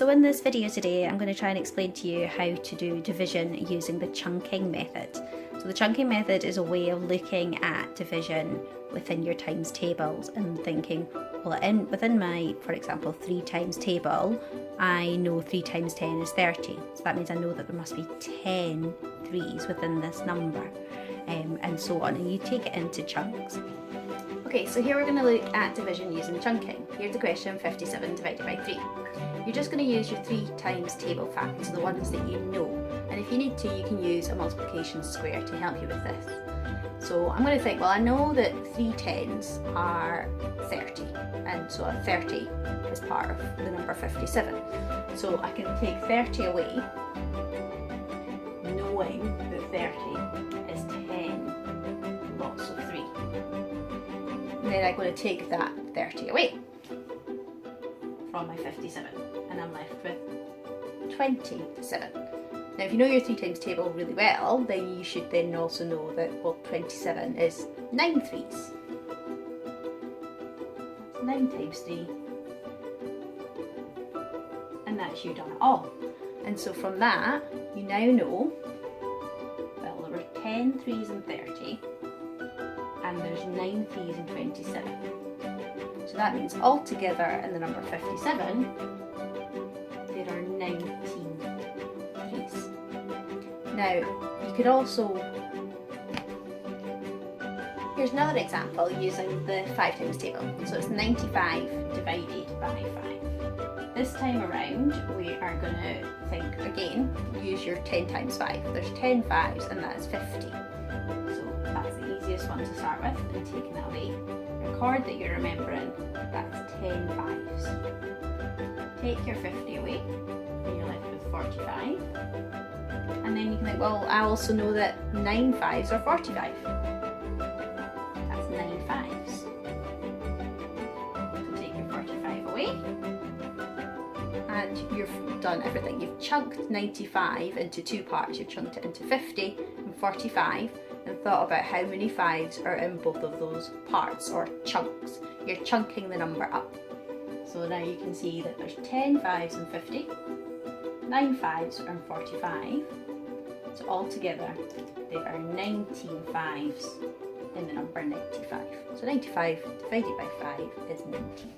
So in this video today, I'm going to try and explain to you how to do division using the chunking method. So the chunking method is a way of looking at division within your times tables and thinking, well, within my, for example, 3 times table, I know 3 times 10 is 30. So that means I know that there must be 10 3s within this number, and so on. And you take it into chunks. Okay, so here we're going to look at division using chunking. Here's the question, 57 divided by 3. You're just going to use your 3 times table facts, the ones that you know. And if you need to, you can use a multiplication square to help you with this. So I'm going to think, well, I know that 3 tens are 30, and so a 30 is part of the number 57. So I can take 30 away, knowing that 30 is 10 lots of 3. And then I'm going to take that 30 away from my 57, and I'm left with 27. Now if you know your 3 times table really well, then you should then also know that, well, 27 is 9 3s. 9 times 3, and that's you done it all. And so from that, you now know, well, there were 10 3s and 30, and there's 9 3s and 27. So that means altogether in the number 57, there are 19 3s. Now, you could also, here's another example using the 5 times table. So it's 95 divided by 5. This time around, we are going to think again, use your 10 times 5. There's 10 5s, and that is 50. So that's the easiest one to start with, and taking that away. Record that you're remembering, that's 10 5s. Take your 50 away, and you're left with 45. And then you can think, well, I also know that 9 5s are 45. That's 9 5s. So take your 45 away, and you've done everything. You've chunked 95 into 2 parts. You've chunked it into 50 and 45, and thought about how many 5s are in both of those parts or chunks. You're chunking the number up. So now you can see that there's 10 5s and 50, 9 5s and 45. So altogether there are 19 5s in the number 95. So 95 divided by 5 is 19.